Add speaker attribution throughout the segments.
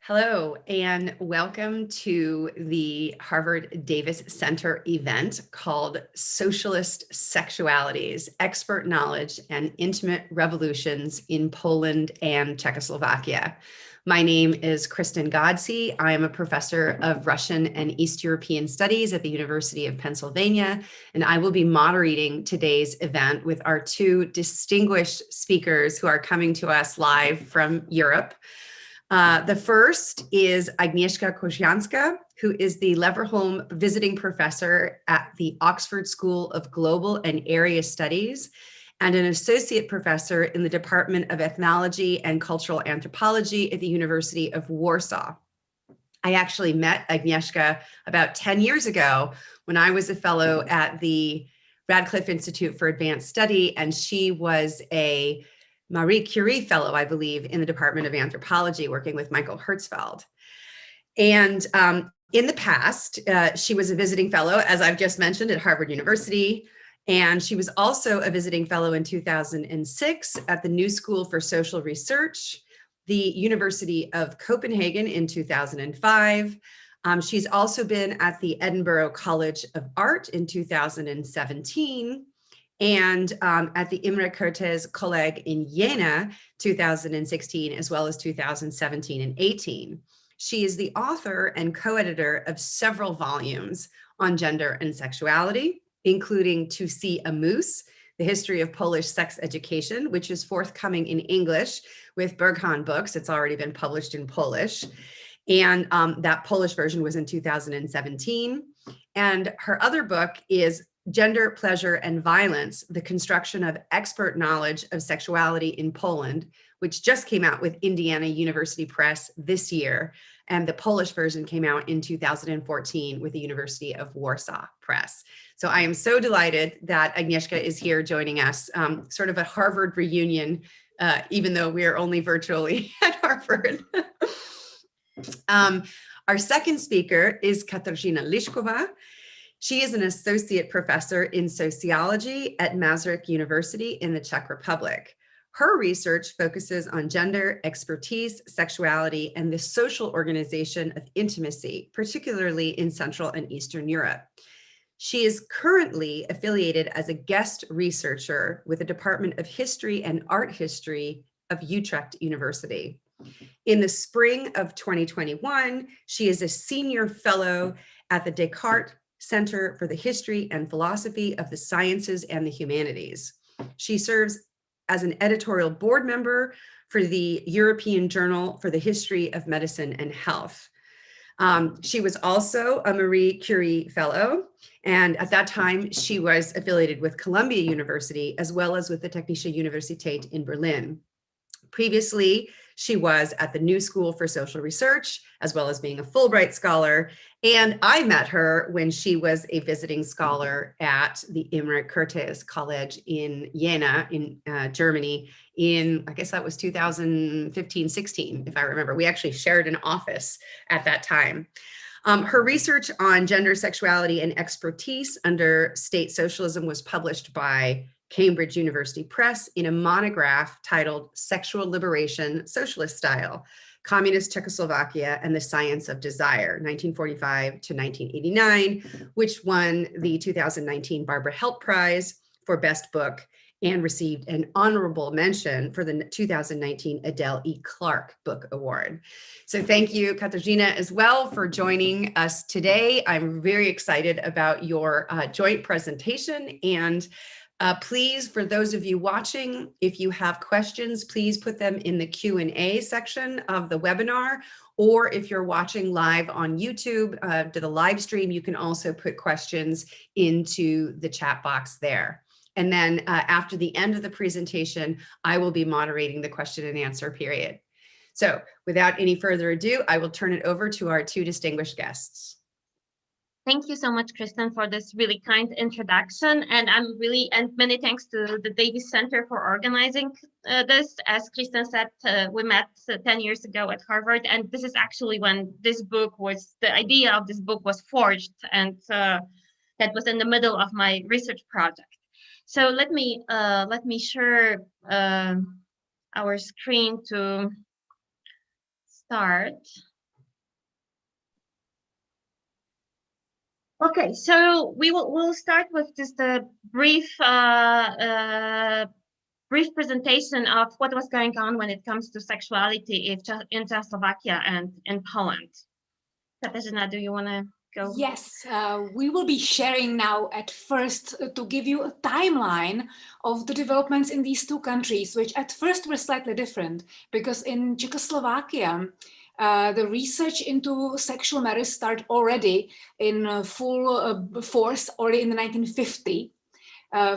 Speaker 1: Hello, and welcome to the Harvard Davis Center event called Socialist Sexualities, Expert Knowledge and Intimate Revolutions in Poland and Czechoslovakia. My name is Kristen Ghodsee. I am a professor of Russian and East European Studies at the University of Pennsylvania, and I will be moderating today's event with our two distinguished speakers who are coming to us live from Europe. The first is Agnieszka Kościańska, who is the Leverhulme visiting professor at the Oxford School of Global and Area Studies and an associate professor in the Department of Ethnology and Cultural Anthropology at the University of Warsaw. I actually met Agnieszka about 10 years ago when I was a fellow at the Radcliffe Institute for Advanced Study, and she was a Marie Curie Fellow, I believe, in the Department of Anthropology, working with Michael Hertzfeld. And in the past, she was a visiting fellow, as I've just mentioned, at Harvard University. And she was also a visiting fellow in 2006 at the New School for Social Research, the University of Copenhagen in 2005. She's also been at the Edinburgh College of Art in 2017. And at the Imre Kertész College in Jena, 2016, as well as 2017 and 18. She is the author and co-editor of several volumes on gender and sexuality, including To See a Moose, The History of Polish Sex Education, which is forthcoming in English with Berghahn Books. It's already been published in Polish. And that Polish version was in 2017. And her other book is Gender, Pleasure, and Violence, the Construction of Expert Knowledge of Sexuality in Poland, which just came out with Indiana University Press this year. And the Polish version came out in 2014 with the University of Warsaw Press. So I am so delighted that Agnieszka is here joining us, sort of a Harvard reunion, even though we are only virtually at Harvard. Our second speaker is Kateřina Lišková. She is an associate professor in sociology at Masaryk University in the Czech Republic. Her research focuses on gender, expertise, sexuality, and the social organization of intimacy, particularly in Central and Eastern Europe. She is currently affiliated as a guest researcher with the Department of History and Art History of Utrecht University. In the spring of 2021, she is a senior fellow at the Descartes Center for the History and Philosophy of the Sciences and the Humanities. She serves as an editorial board member for the European Journal for the History of Medicine and Health. She was also a Marie Curie Fellow, and at that time she was affiliated with Columbia University as well as with the Technische Universität in Berlin. Previously, she was at the New School for Social Research, as well as being a Fulbright scholar. And I met her when she was a visiting scholar at the Imre Kertész College in Jena, in Germany, in, I guess that was 2015-16, if I remember. We actually shared an office at that time. Her research on gender, sexuality, and expertise under state socialism was published by Cambridge University Press in a monograph titled Sexual Liberation, Socialist Style, Communist Czechoslovakia and the Science of Desire, 1945 to 1989, which won the 2019 Barbara Helt Prize for Best Book and received an honorable mention for the 2019 Adele E. Clark Book Award. So thank you, Kateřina, as well for joining us today. I'm very excited about your joint presentation, and please, for those of you watching, if you have questions, please put them in the Q&A section of the webinar, or if you're watching live on YouTube, to the live stream, you can also put questions into the chat box there. And then after the end of the presentation, I will be moderating the question and answer period. So without any further ado, I will turn it over to our two distinguished guests.
Speaker 2: Thank you so much, Kristen, for this really kind introduction. And many thanks to the Davis Center for organizing this. As Kristen said, we met 10 years ago at Harvard, and this is actually when the idea of this book was forged, and that was in the middle of my research project. So let me share our screen to start. Okay, so we'll start with just a brief brief presentation of what was going on when it comes to sexuality in Czechoslovakia and in Poland. Kateřina, do you want to go?
Speaker 3: Yes, we will be sharing now at first to give you a timeline of the developments in these two countries, which at first were slightly different, because in Czechoslovakia, the research into sexual matters started already in full force already in the 1950s.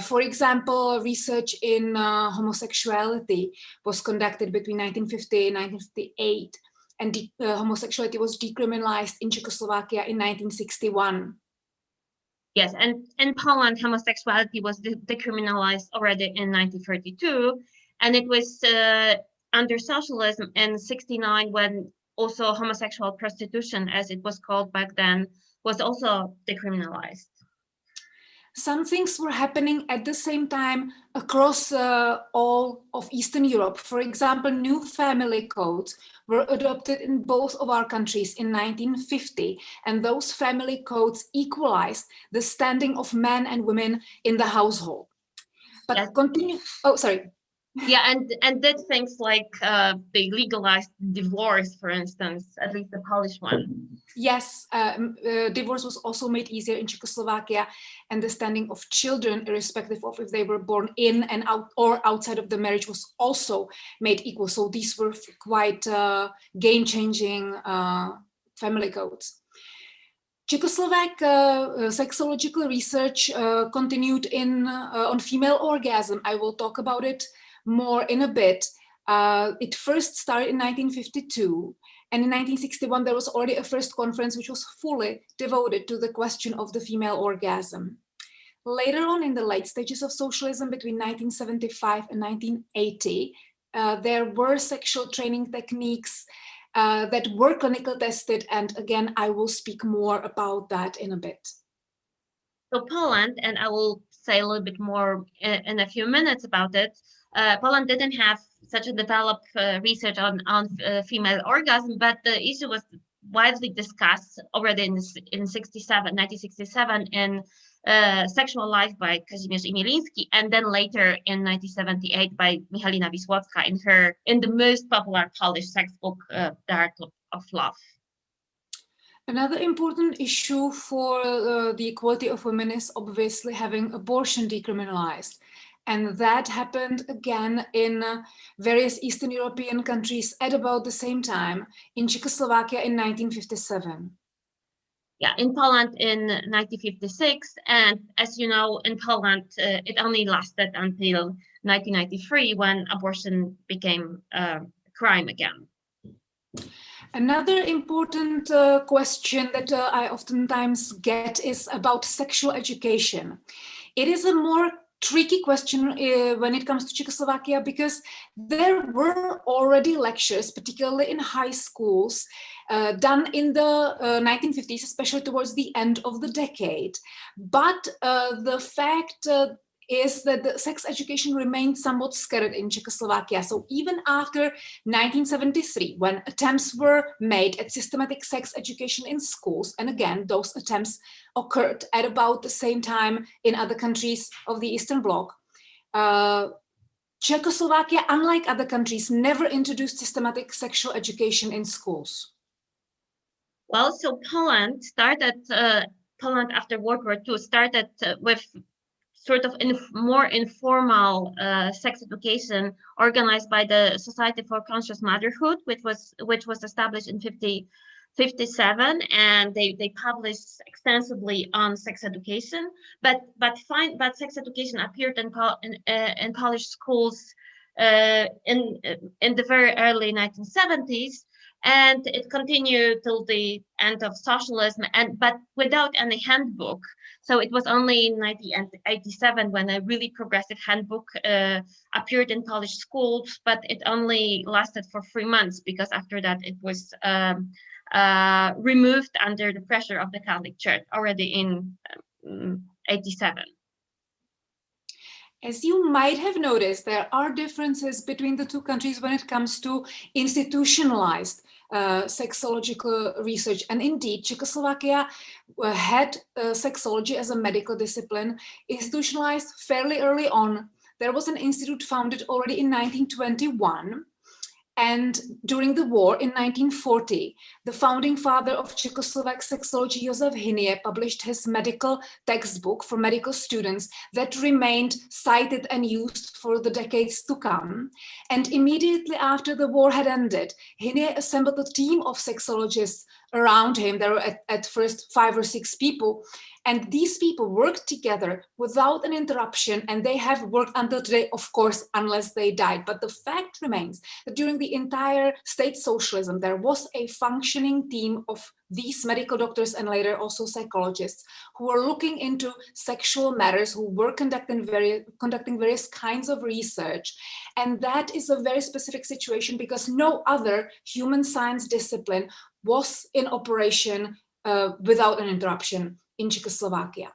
Speaker 3: For example, research in homosexuality was conducted between 1950 and 1958, and homosexuality was decriminalized in Czechoslovakia in 1961.
Speaker 2: Yes, and in Poland, homosexuality was decriminalized already in 1932, and it was under socialism in 1969 when also homosexual prostitution, as it was called back then, was also decriminalized.
Speaker 3: Some things were happening at the same time across all of Eastern Europe. For example, new family codes were adopted in both of our countries in 1950, and those family codes equalized the standing of men and women in the household. But
Speaker 2: yes.
Speaker 3: continue. Oh, sorry.
Speaker 2: Yeah, and did things like they legalized divorce, for instance, at least the Polish one.
Speaker 3: Yes, divorce was also made easier in Czechoslovakia, and the standing of children, irrespective of if they were born in and out or outside of the marriage, was also made equal. So these were quite game-changing family codes. Czechoslovak sexological research continued on female orgasm. I will talk about it more in a bit. It first started in 1952. And in 1961, there was already a first conference which was fully devoted to the question of the female orgasm. Later on, in the late stages of socialism, between 1975 and 1980, there were sexual training techniques that were clinical tested. And again, I will speak more about that in a bit.
Speaker 2: So Poland, and I will say a little bit more in a few minutes about it, Poland didn't have such a developed research on female orgasm, but the issue was widely discussed already in 1967 in Sexual Life by Kazimierz Imieliński, and then later in 1978 by Michalina Wisłocka in the most popular Polish sex book, The Art of Love.
Speaker 3: Another important issue for the equality of women is obviously having abortion decriminalized. And that happened again in various Eastern European countries at about the same time, in Czechoslovakia in 1957.
Speaker 2: Yeah, in Poland in 1956. And as you know, in Poland, it only lasted until 1993 when abortion became a crime again.
Speaker 3: Another important question that I oftentimes get is about sexual education. It is a more tricky question when it comes to Czechoslovakia, because there were already lectures, particularly in high schools, done in the 1950s, especially towards the end of the decade. But the fact is that the sex education remained somewhat scattered in Czechoslovakia. So even after 1973, when attempts were made at systematic sex education in schools, and again, those attempts occurred at about the same time in other countries of the Eastern Bloc, Czechoslovakia, unlike other countries, never introduced systematic sexual education in schools.
Speaker 2: Well, so Poland after World War II started with sort of more informal sex education organized by the Society for Conscious Motherhood, which was established in 1957, and they published extensively on sex education. But sex education appeared in Polish schools in the very early 1970s. And it continued till the end of socialism, but without any handbook. So it was only in 1987 when a really progressive handbook appeared in Polish schools, but it only lasted for 3 months, because after that it was removed under the pressure of the Catholic Church already in 1987.
Speaker 3: As you might have noticed, there are differences between the two countries when it comes to institutionalized sexological research. And indeed, Czechoslovakia had sexology as a medical discipline institutionalized fairly early on. There was an institute founded already in 1921. And during the war in 1940, the founding father of Czechoslovak sexology, Josef Hynie, published his medical textbook for medical students that remained cited and used for the decades to come. And immediately after the war had ended, Hynie assembled a team of sexologists around him. There were at first 5 or 6 people. And these people worked together without an interruption, and they have worked until today, of course, unless they died. But the fact remains that during the entire state socialism, there was a functioning team of these medical doctors and later also psychologists who were looking into sexual matters, who were conducting various kinds of research. And that is a very specific situation because no other human science discipline was in operation without an interruption in Czechoslovakia.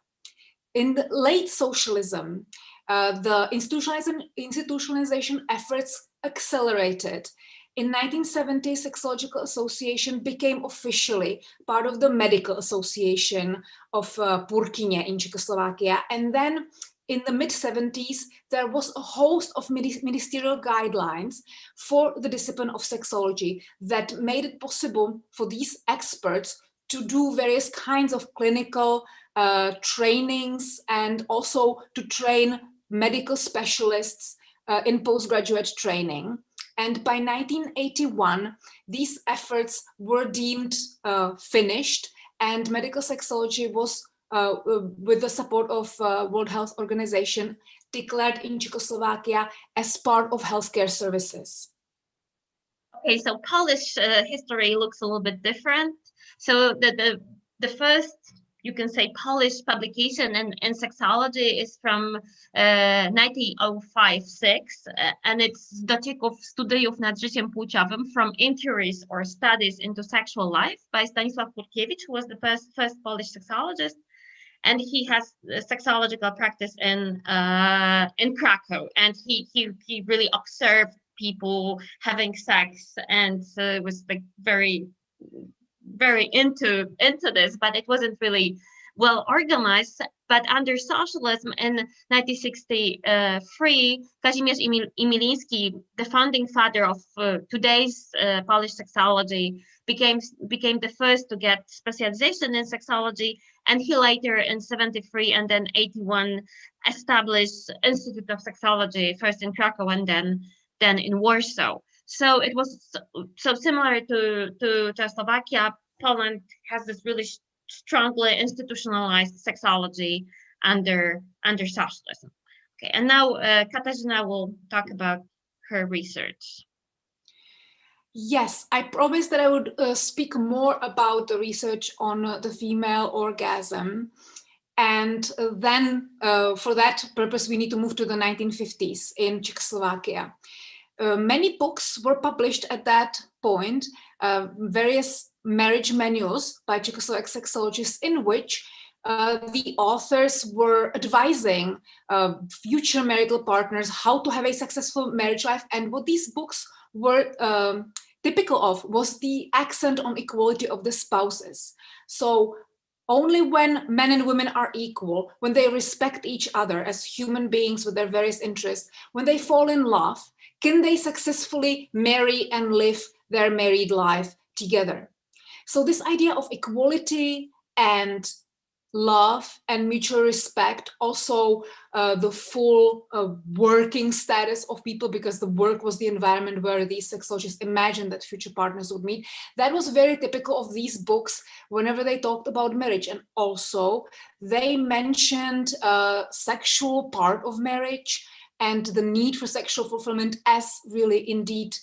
Speaker 3: In the late socialism, the institutionalization efforts accelerated. In 1970, Sexological Association became officially part of the Medical Association of Purkyně in Czechoslovakia. And then in the mid-70s, there was a host of ministerial guidelines for the discipline of sexology that made it possible for these experts to do various kinds of clinical trainings and also to train medical specialists in postgraduate training. And by 1981, these efforts were deemed finished, and medical sexology was, with the support of World Health Organization, declared in Czechoslovakia as part of healthcare services.
Speaker 2: Okay, so Polish history looks a little bit different. So the first, you can say, Polish publication in sexology is from 1905-6, and it's Docieków studiów nad życiem płciowym, from inquiries or studies into sexual life by Stanisław Purkiewicz, who was the first Polish sexologist. And he has a sexological practice in Krakow, and he really observed people having sex, and was like very into this, but it wasn't really well organized. But under socialism in 1963, Kazimierz Imiliński, the founding father of today's Polish sexology, became the first to get specialization in sexology, and he later in 73 and then 81 established Institute of Sexology, first in Krakow and then in Warsaw. So it was so similar to Czechoslovakia. Poland has this really strongly institutionalized sexology under socialism. Okay, and now Kateřina will talk about her research.
Speaker 3: Yes, I promised that I would speak more about the research on the female orgasm. And then for that purpose, we need to move to the 1950s in Czechoslovakia. Many books were published at that point, various marriage manuals by Czechoslovak sexologists, in which the authors were advising future marital partners how to have a successful marriage life. And what these books were typical of was the accent on equality of the spouses. So only when men and women are equal, when they respect each other as human beings with their various interests, when they fall in love, can they successfully marry and live their married life together. So this idea of equality and love and mutual respect, also the full working status of people, because the work was the environment where these sexologists imagined that future partners would meet. That was very typical of these books whenever they talked about marriage. And also they mentioned sexual part of marriage and the need for sexual fulfillment as really indeed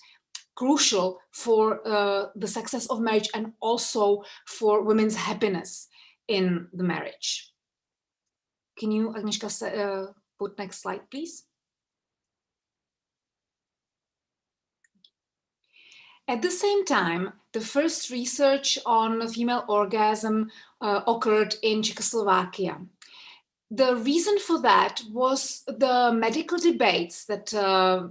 Speaker 3: crucial for the success of marriage and also for women's happiness in the marriage. Can you, Agnieszka, put next slide, please? At the same time, the first research on female orgasm occurred in Czechoslovakia. the reason for that was the medical debates that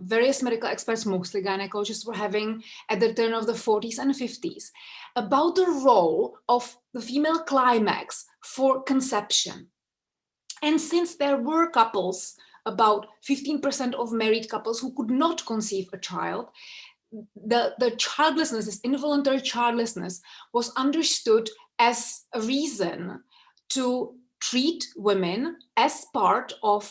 Speaker 3: various medical experts, mostly gynecologists, were having at the turn of the 40s and 50s about the role of the female climax for conception. And since there were couples, about 15% of married couples who could not conceive a child, the childlessness, this involuntary childlessness, was understood as a reason to treat women as part of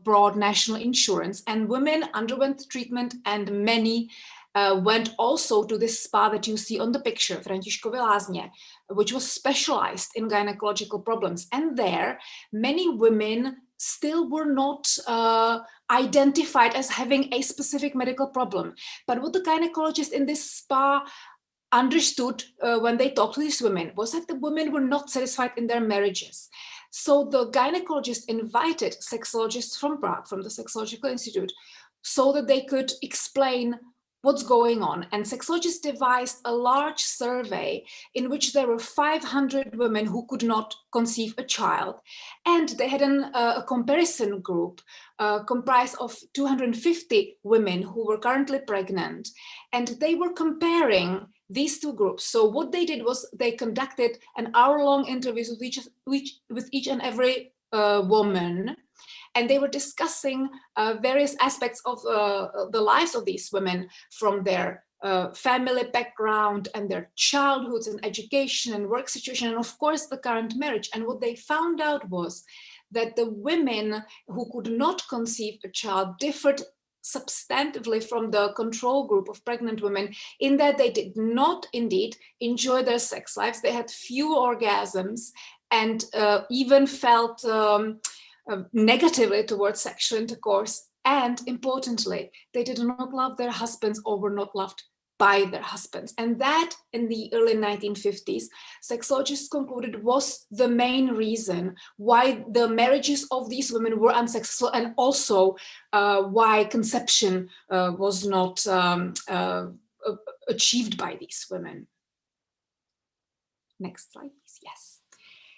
Speaker 3: broad national insurance, and women underwent treatment, and many went also to this spa that you see on the picture, Františkovy Lázně, which was specialized in gynecological problems. And there, many women still were not identified as having a specific medical problem. But what the gynecologists in this spa understood when they talked to these women was that the women were not satisfied in their marriages. So the gynecologist invited sexologists from Prague, from the Sexological Institute, so that they could explain what's going on. And sexologists devised a large survey in which there were 500 women who could not conceive a child. And they had a comparison group comprised of 250 women who were currently pregnant. And they were comparing these two groups. So what they did was they conducted an hour-long interviews with each and every woman, and they were discussing various aspects of the lives of these women, from their family background and their childhoods and education and work situation, and of course the current marriage. And what they found out was that the women who could not conceive a child differed substantively from the control group of pregnant women, in that they did not indeed enjoy their sex lives. They had few orgasms and even felt negatively towards sexual intercourse. And importantly, they did not love their husbands or were not loved by their husbands. And that, in the early 1950s, sexologists concluded was the main reason why the marriages of these women were unsuccessful, and also why conception was not achieved by these women. Next slide, please. Yes.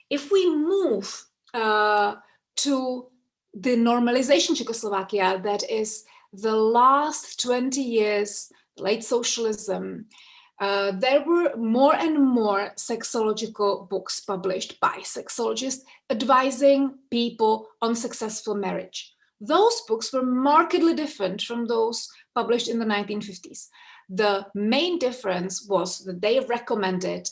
Speaker 3: If we move to the normalization Czechoslovakia, that is the last 20 years, late socialism, there were more and more sexological books published by sexologists advising people on successful marriage. Those books were markedly different from those published in the 1950s. The main difference was that they recommended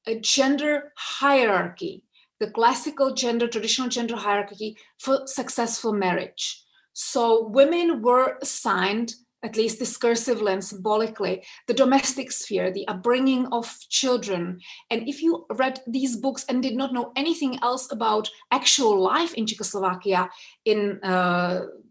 Speaker 3: a gender hierarchy, the classical gender, traditional gender hierarchy for successful marriage. So women were assigned, at least discursively and symbolically, the domestic sphere, the upbringing of children. And if you read these books and did not know anything else about actual life in Czechoslovakia in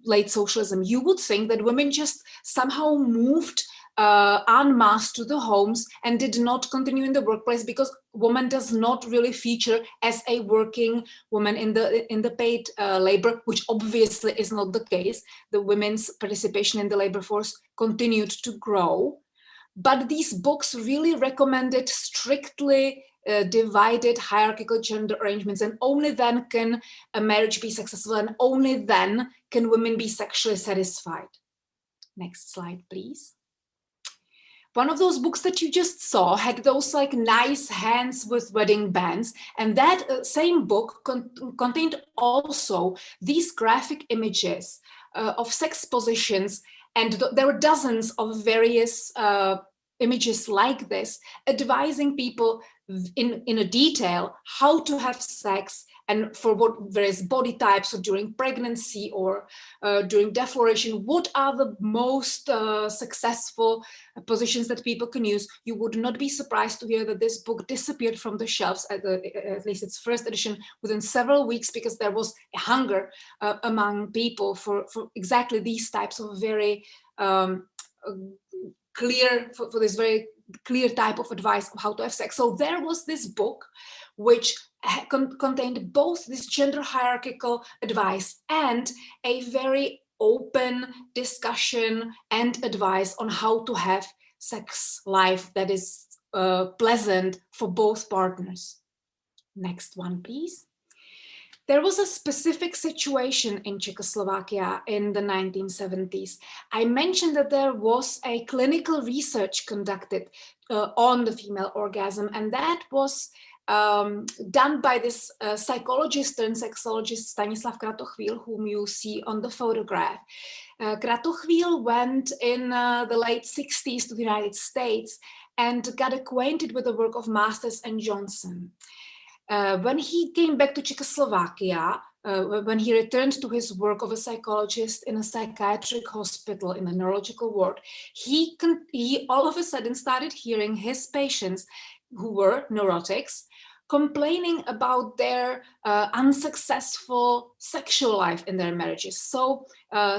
Speaker 3: late socialism, you would think that women just somehow moved en masse to the homes and did not continue in the workplace, because woman does not really feature as a working woman in the paid labor, which obviously is not the case. The women's participation in the labor force continued to grow. But these books really recommended strictly divided hierarchical gender arrangements, and only then can a marriage be successful, and only then can women be sexually satisfied. Next slide, please. One of those books that you just saw had those like nice hands with wedding bands, and that same book contained also these graphic images of sex positions, and there were dozens of various images like this, advising people in a detail how to have sex and for what various body types, or during pregnancy or during defloration, what are the most successful positions that people can use. You would not be surprised to hear that this book disappeared from the shelves, at least its first edition, within several weeks, because there was a hunger among people for exactly these types of very clear, for this very clear type of advice of how to have sex. So there was this book which contained both this gender hierarchical advice and a very open discussion and advice on how to have sex life that is pleasant for both partners. Next one, please. There was a specific situation in Czechoslovakia in the 1970s. I mentioned that there was a clinical research conducted on the female orgasm, and that was done by this psychologist and sexologist Stanislav Kratochvíl, whom you see on the photograph. Kratochvíl went in the late 60s to the United States and got acquainted with the work of Masters and Johnson. When he came back to Czechoslovakia, when he returned to his work of a psychologist in a psychiatric hospital in a neurological ward, he all of a sudden started hearing his patients who were neurotics complaining about their unsuccessful sexual life in their marriages. So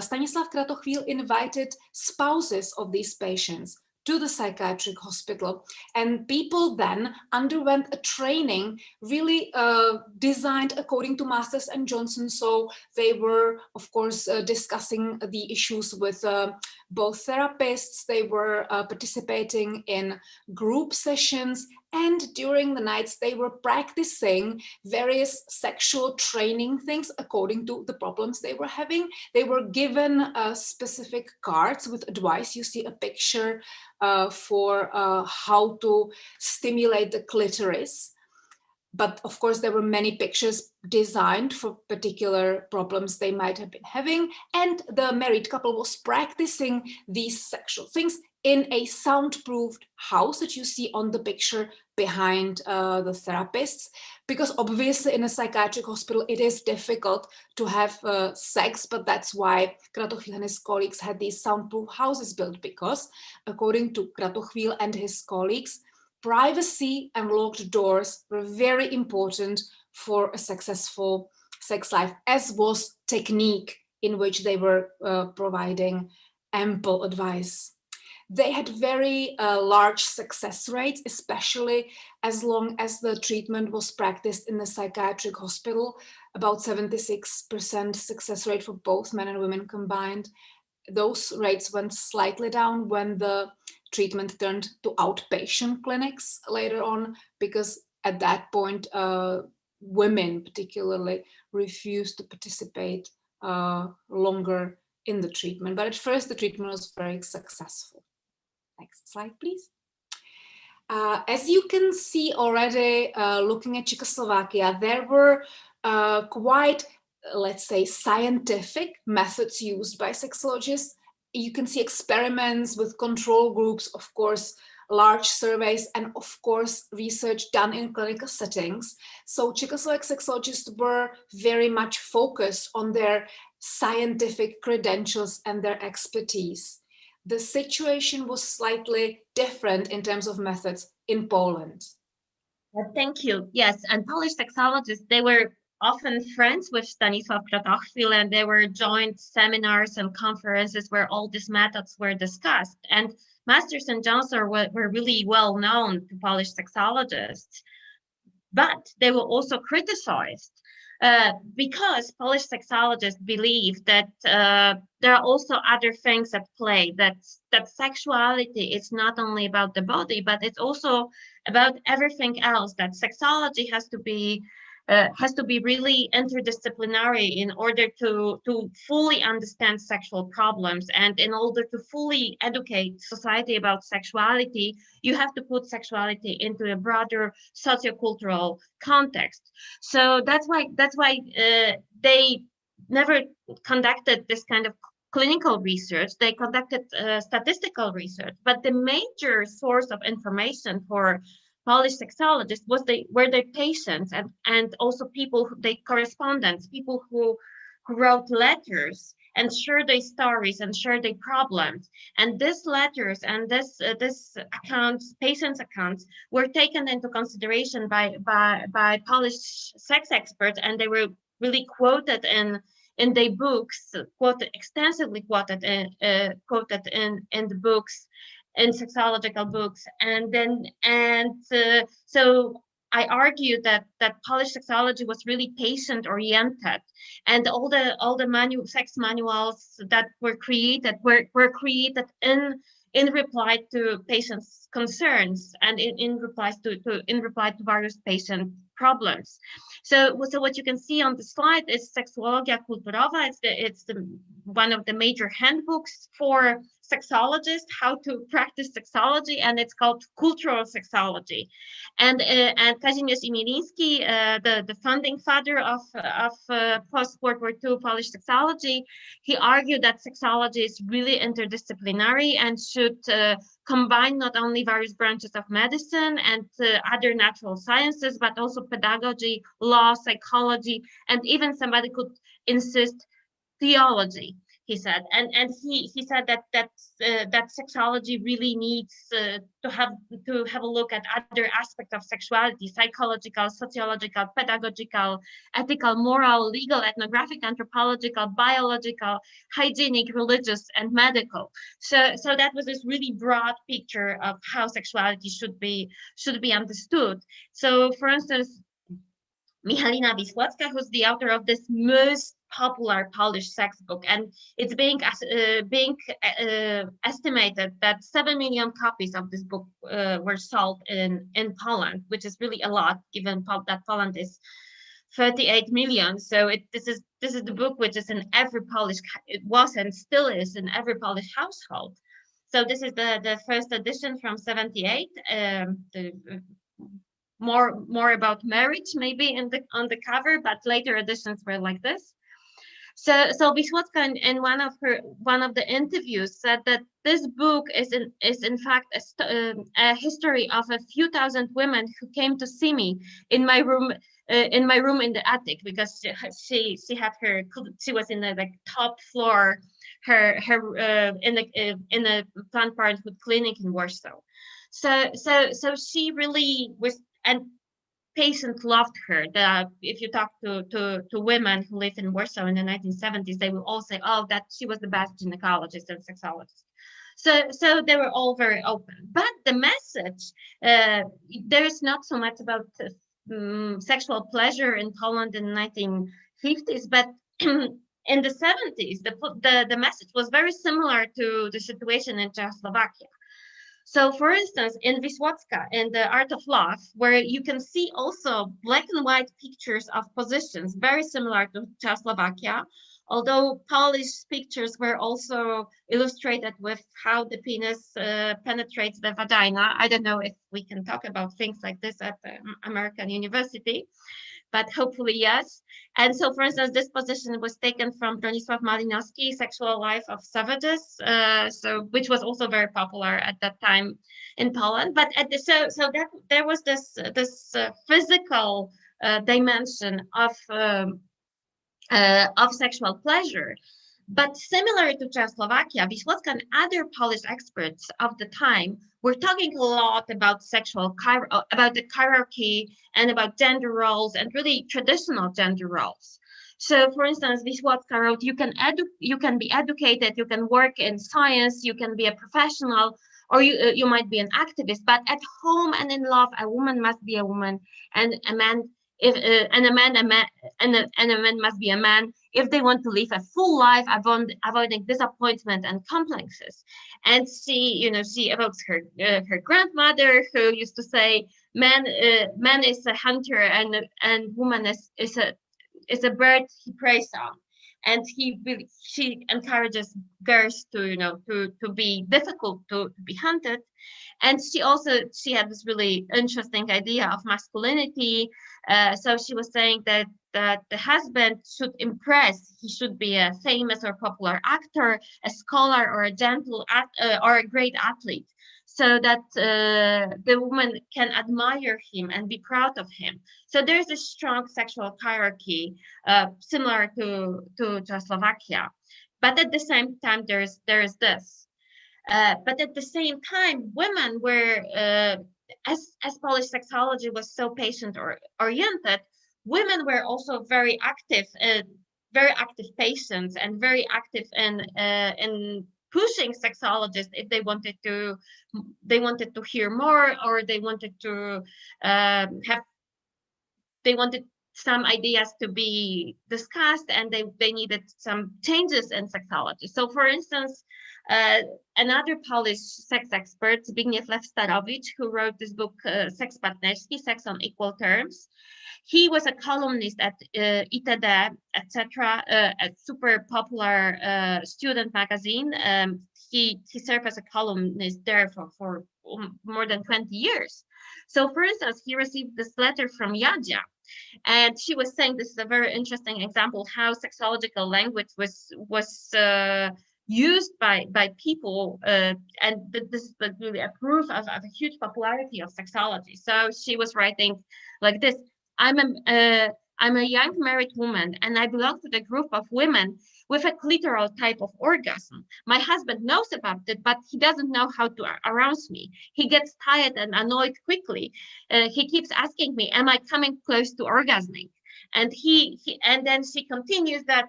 Speaker 3: Stanislav Kratochvíl invited spouses of these patients to the psychiatric hospital, and people then underwent a training really designed according to Masters and Johnson. So they were, of course, discussing the issues with both therapists. They were participating in group sessions, and during the nights they were practicing various sexual training things according to the problems they were having. They were given specific cards with advice. You see a picture for how to stimulate the clitoris. But of course, there were many pictures designed for particular problems they might have been having. And the married couple was practicing these sexual things in a soundproofed house that you see on the picture behind the therapists. Because obviously in a psychiatric hospital, it is difficult to have sex, but that's why Kratochvíl and his colleagues had these soundproof houses built, because according to Kratochvíl and his colleagues, privacy and locked doors were very important for a successful sex life, as was technique, in which they were providing ample advice. They had very large success rates, especially as long as the treatment was practiced in the psychiatric hospital, about 76% success rate for both men and women combined. Those rates went slightly down when the treatment turned to outpatient clinics later on, because at that point, women particularly refused to participate longer in the treatment. But at first, the treatment was very successful. Next slide, please. As you can see already, looking at Czechoslovakia, there were quite, let's say, scientific methods used by sexologists. You can see experiments with control groups, of course, large surveys, and of course, research done in clinical settings. So Czechoslovak sexologists were very much focused on their scientific credentials and their expertise. The situation was slightly different in terms of methods in Poland.
Speaker 2: Thank you. Yes, and Polish sexologists, they were often friends with Stanislav Kratochvíl, and there were joint seminars and conferences where all these methods were discussed. And Masters and Johnson were really well known to Polish sexologists, but they were also criticized because Polish sexologists believe that there are also other things at play, that sexuality is not only about the body, but it's also about everything else, that sexology has to be really interdisciplinary in order to fully understand sexual problems. And in order to fully educate society about sexuality, you have to put sexuality into a broader sociocultural context. So that's why they never conducted this kind of clinical research. They conducted statistical research, but the major source of information for Polish sexologists were their patients and also people, their correspondents, people who wrote letters and shared their stories and shared their problems. And these letters and this accounts, patients' accounts, were taken into consideration by Polish sex experts, and they were really quoted in their books, extensively quoted in the books, in sexological books. So I argue that Polish sexology was really patient oriented, and all the sex manuals that were created in reply to patients' concerns and in reply to various patient problems. So what you can see on the slide is Sexologia Kulturowa. It's one of the major handbooks for sexologists, how to practice sexology, and it's called Cultural Sexology. And Kazimierz Imieliński, the founding father of post-World War II Polish sexology, he argued that sexology is really interdisciplinary and should combine not only various branches of medicine and other natural sciences, but also pedagogy, law, psychology, and even somebody could insist theology, he said. And he said that sexology really needs to have a look at other aspects of sexuality: psychological, sociological, pedagogical, ethical, moral, legal, ethnographic, anthropological, biological, hygienic, religious, and medical. So that was this really broad picture of how sexuality should be understood. So, for instance, Michalina Wisłocka, who's the author of this most popular Polish sex book, and it's being estimated that 7 million copies of this book were sold in Poland, which is really a lot, given that Poland is 38 million. So this is the book which is in every Polish, it was and still is in every Polish household. So this is the first edition from 78. More about marriage maybe on the cover, but later editions were like this. So Wisłocka in one of the interviews said that this book is in fact a history of a few thousand women who came to see me in my room in the attic, because she was in the top floor in a Planned Parenthood clinic in Warsaw. So she really was, and patients loved her. If you talk to women who lived in Warsaw in the 1970s, they will all say, "Oh, that she was the best gynecologist and sexologist." So they were all very open. But the message, there is not so much about sexual pleasure in Poland in the 1950s, but in the 70s, the message was very similar to the situation in Czechoslovakia. So, for instance, in Wisłocka, in The Art of Love, where you can see also black and white pictures of positions, very similar to Czechoslovakia, although Polish pictures were also illustrated with how the penis penetrates the vagina. I don't know if we can talk about things like this at the American University, but hopefully yes. And so, for instance, this position was taken from Bronisław Malinowski, Sexual Life of Savages, which was also very popular at that time in Poland. But there was this physical dimension of sexual pleasure. But similar to Czechoslovakia, Wisłocka and other Polish experts of the time were talking a lot about about the hierarchy and about gender roles, and really traditional gender roles. So, for instance, Wisłocka wrote, you can be educated, you can work in science, you can be a professional, or you might be an activist, but at home and in love, a woman must be a woman, and a man man must be a man if they want to live a full life, avoiding disappointment and complexes. And she evokes her grandmother, who used to say, man is a hunter and woman is a bird he preys on. And she encourages girls to be difficult to be hunted. And she had this really interesting idea of masculinity. So she was saying that the husband should impress. He should be a famous or popular actor, a scholar, or a gentle or a great athlete, so that the woman can admire him and be proud of him. So there's a strong sexual hierarchy, similar to Czechoslovakia. But at the same time, there's this. But at the same time, women were, as Polish sexology was so patient-oriented, women were also very active patients, and very active in pushing sexologists if they wanted to hear more, or they wanted some ideas to be discussed, and they needed some changes in sexology. So for instance, another Polish sex expert, Zbigniew Lewsterowicz, who wrote this book, Sex Partnerski, Sex on Equal Terms, he was a columnist at ITD, etc., a super popular student magazine. He served as a columnist there for more than 20 years. So for instance, he received this letter from Jadzia, and she was saying this is a very interesting example how sexological language was used by people, and this is really a proof of a huge popularity of sexology. So she was writing like this: I'm a young married woman, and I belong to the group of women with a clitoral type of orgasm. My husband knows about it, but he doesn't know how to arouse me. He gets tired and annoyed quickly. He keeps asking me, am I coming close to orgasming? And and then she continues that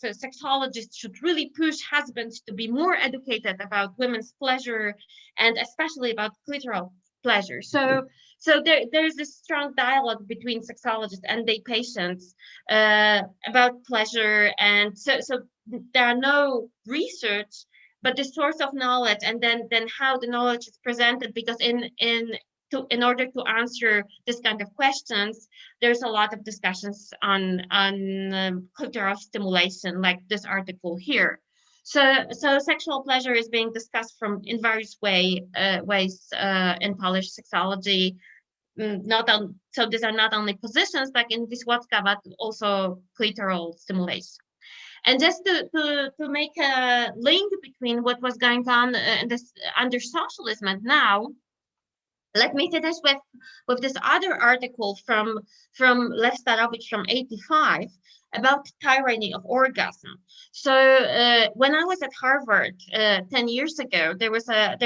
Speaker 2: sexologists should really push husbands to be more educated about women's pleasure, and especially about clitoral pleasure. So there's this strong dialogue between sexologists and their patients about pleasure, and so there are no research, but the source of knowledge, and then how the knowledge is presented, because in order to answer this kind of questions, there's a lot of discussions on clitoral stimulation, like this article here. So sexual pleasure is being discussed in various ways in Polish sexology. So these are not only positions like in Wisłocka, but also clitoral stimulation. And just to make a link between what was going on under socialism and now, let me finish with this other article from Lewsterowicz from '85 about tyranny of orgasm. So when I was at Harvard 10 years ago, there was a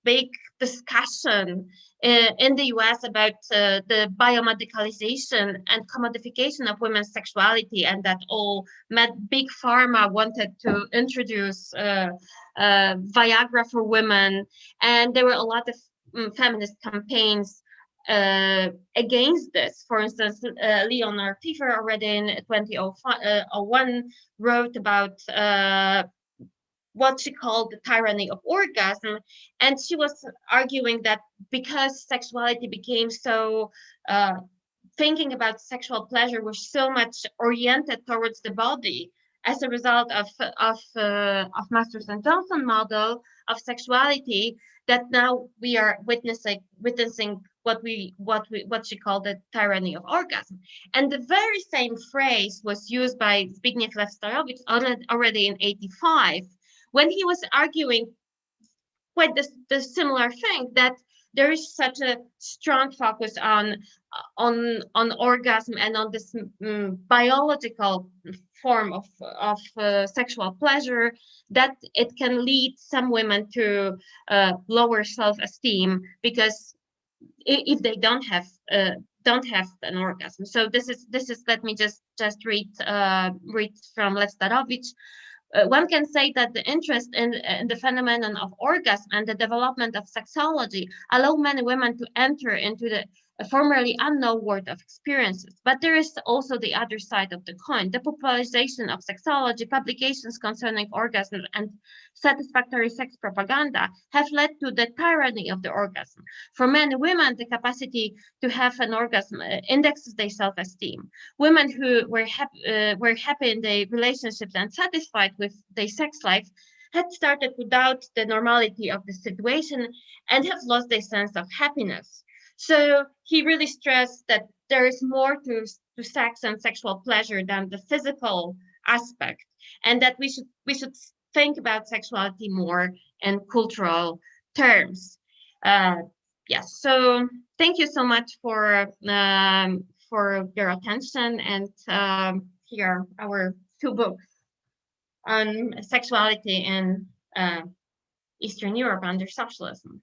Speaker 2: big discussion in the US about the biomedicalization and commodification of women's sexuality, and that big pharma wanted to introduce Viagra for women, and there were a lot of feminist campaigns against this. For instance, Leonard Pfeffer already in 2001 wrote about what she called the tyranny of orgasm, and she was arguing that because sexuality became so thinking about sexual pleasure was so much oriented towards the body as a result of Masters and Johnson model of sexuality, that now we are witnessing what she called the tyranny of orgasm. And the very same phrase was used by Zbigniew Lewsterowicz already in '85, when he was arguing quite the similar thing, that there is such a strong focus on orgasm and on this biological form of sexual pleasure, that it can lead some women to lower self-esteem, because if they don't have an orgasm. So this is let me just read from Lewsterowicz. One can say that the interest in the phenomenon of orgasm and the development of sexology allow many women to enter into the formerly unknown world of experiences. But there is also the other side of the coin. The popularization of sexology, publications concerning orgasm, and satisfactory sex propaganda have led to the tyranny of the orgasm. For many women, the capacity to have an orgasm indexes their self-esteem. Women who were happy in their relationships and satisfied with their sex life had started to doubt the normality of the situation and have lost their sense of happiness. So he really stressed that there is more to sex and sexual pleasure than the physical aspect, and that we should think about sexuality more in cultural terms. Yes, so thank you so much for your attention, and here are our two books on sexuality in Eastern Europe under socialism.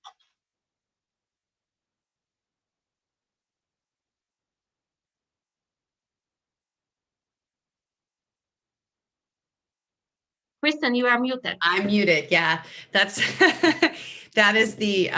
Speaker 2: Kristen, you are muted.
Speaker 1: I'm muted. Yeah, that's That is the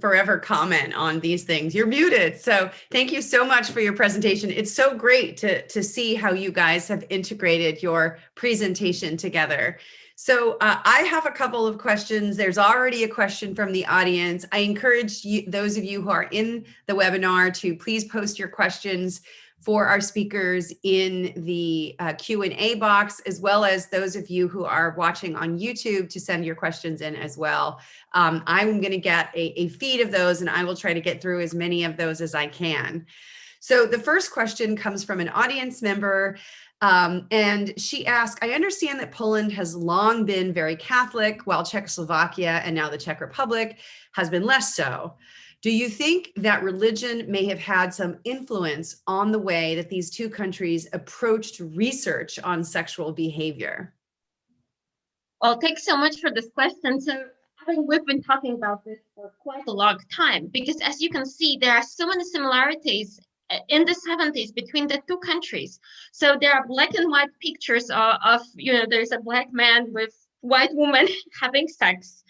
Speaker 1: forever comment on these things. You're muted. So thank you so much for your presentation. It's so great to see how you guys have integrated your presentation together. So I have a couple of questions. There's already a question from the audience. I encourage you, those of you who are in the webinar, to please post your questions for our speakers in the Q&A box, as well as those of you who are watching on YouTube to send your questions in as well. I'm going to get a feed of those, and I will try to get through as many of those as I can. So the first question comes from an audience member, and she asked, I understand that Poland has long been very Catholic, while Czechoslovakia and now the Czech Republic has been less so. Do you think that religion may have had some influence on the way that these two countries approached research on sexual behavior?
Speaker 2: Well, thanks so much for this question. So I think we've been talking about this for quite a long time, because as you can see, there are so many similarities in the 70s between the two countries. So there are black and white pictures of there's a black man with white woman having sex.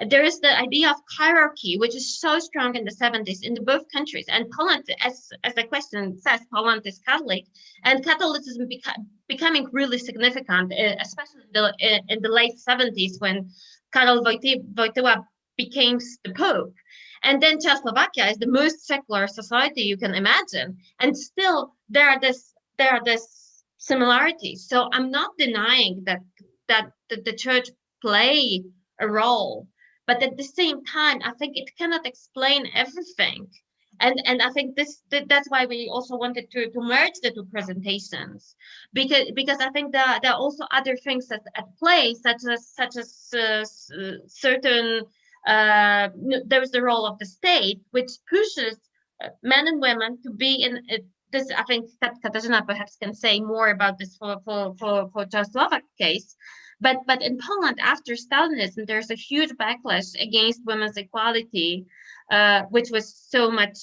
Speaker 2: There is the idea of hierarchy, which is so strong in the 70s in both countries. And Poland, as the question says, Poland is Catholic, and Catholicism becoming really significant, especially in the late 70s when Karol Wojtyła became the Pope. And then Czechoslovakia is the most secular society you can imagine. And still there are this similarities. So I'm not denying that the church play a role, but at the same time, I think it cannot explain everything. And I think that's why we also wanted to merge the two presentations, because I think there are also other things at play, such as certain there's the role of the state, which pushes men and women to be in this. I think that Kateřina perhaps can say more about this for Czechoslovak case. But in Poland, after Stalinism, there's a huge backlash against women's equality, which was so much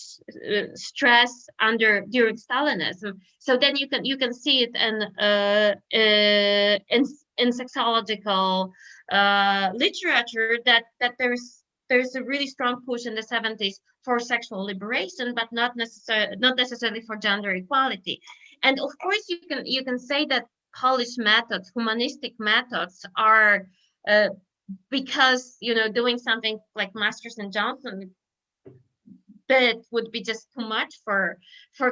Speaker 2: stress during Stalinism. So then you can see it in sexological literature that there's a really strong push in the 70s for sexual liberation, but not necessarily for gender equality. And of course, you can say that Polish methods, humanistic methods, are because doing something like Masters and Johnson, that would be just too much for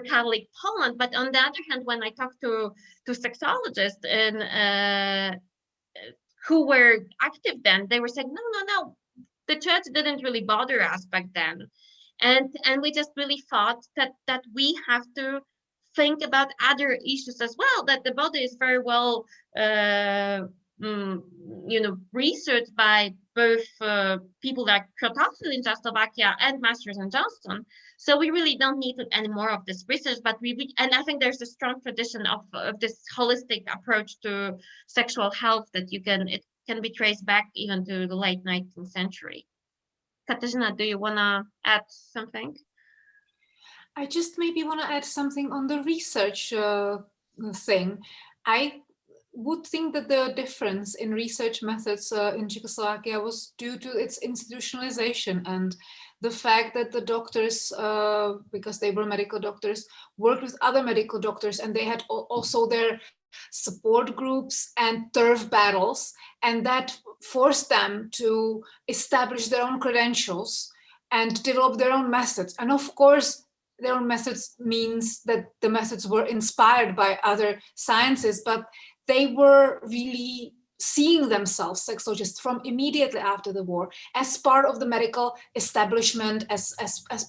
Speaker 2: Catholic Poland. But on the other hand, when I talk to sexologists and who were active then, they were saying, no, the church didn't really bother us back then, and we just really thought that we have to think about other issues as well, that the body is very well researched by both people like Krotowski in Czechoslovakia and Masters and Johnson. So we really don't need any more of this research, but and I think there's a strong tradition of this holistic approach to sexual health that it can be traced back even to the late 19th century. Kateřina, do you want to add something?
Speaker 3: I just maybe want to add something on the research thing. I would think that the difference in research methods in Czechoslovakia was due to its institutionalization and the fact that the doctors, because they were medical doctors, worked with other medical doctors, and they had also their support groups and turf battles, and that forced them to establish their own credentials and develop their own methods. And of course, their own methods means that the methods were inspired by other sciences, but they were really seeing themselves, sexologists, from immediately after the war as part of the medical establishment, as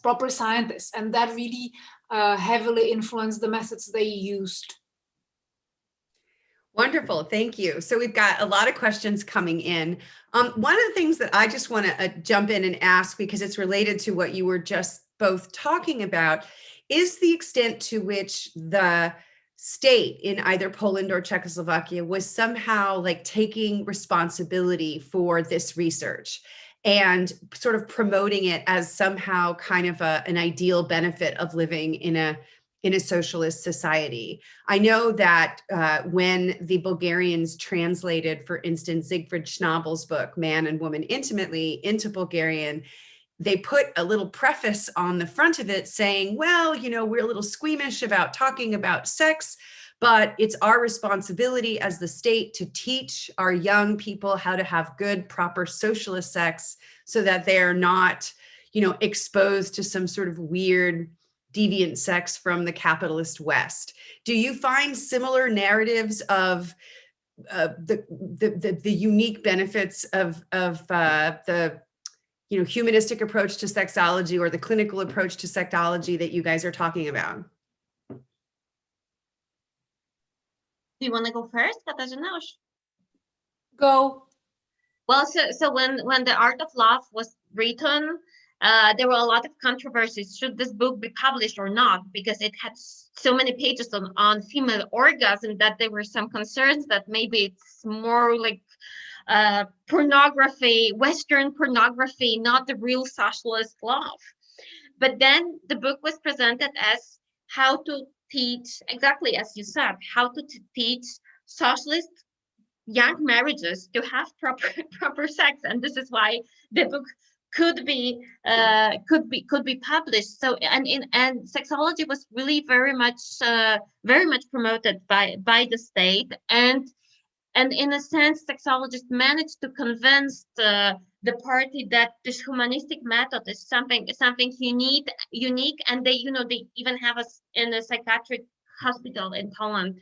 Speaker 3: proper scientists, and that really heavily influenced the methods they used.
Speaker 1: Wonderful, thank you. So we've got a lot of questions coming in. One of the things that I just want to jump in and ask, because it's related to what you were just both talking about, is the extent to which the state in either Poland or Czechoslovakia was somehow like taking responsibility for this research and sort of promoting it as somehow kind of an ideal benefit of living in a in a socialist society. I know that when the Bulgarians translated, for instance, Siegfried Schnabel's book, Man and Woman Intimately, into Bulgarian, they put a little preface on the front of it saying, well, you know, we're a little squeamish about talking about sex, but it's our responsibility as the state to teach our young people how to have good, proper socialist sex so that they're not, you know, exposed to some sort of weird, deviant sex from the capitalist West. Do you find similar narratives of the unique benefits of the humanistic approach to sexology or the clinical approach to sexology that you guys are talking about?
Speaker 2: Do you want to go first, Kateřina?
Speaker 3: Go.
Speaker 2: Well, so when The Art of Love was written, there were a lot of controversies. Should this book be published or not? Because it had so many pages on female orgasm that there were some concerns that maybe it's more like pornography, Western pornography, not the real socialist love. But then the book was presented as how to teach, exactly as you said, how to teach socialist young marriages to have proper sex, and this is why the book could be published. So and sexology was really very much promoted by the state, and in a sense, sexologists managed to convince the party that this humanistic method is something unique, and they even have us in a psychiatric hospital in Poland.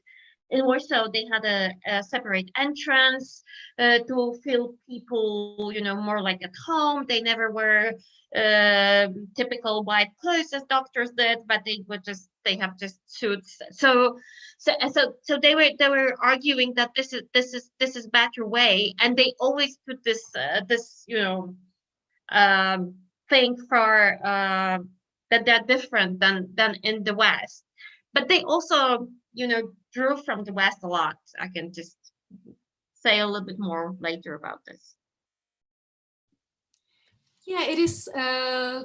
Speaker 2: In Warsaw, they had a separate entrance to feel people, more like at home. They never wear typical white clothes as doctors did, but they have just suits. So they were arguing that this is better way, and they always put this thing for that they're different than in the West, but they also drew from the West a lot. I can just say a little bit more later about this.
Speaker 3: Yeah, it is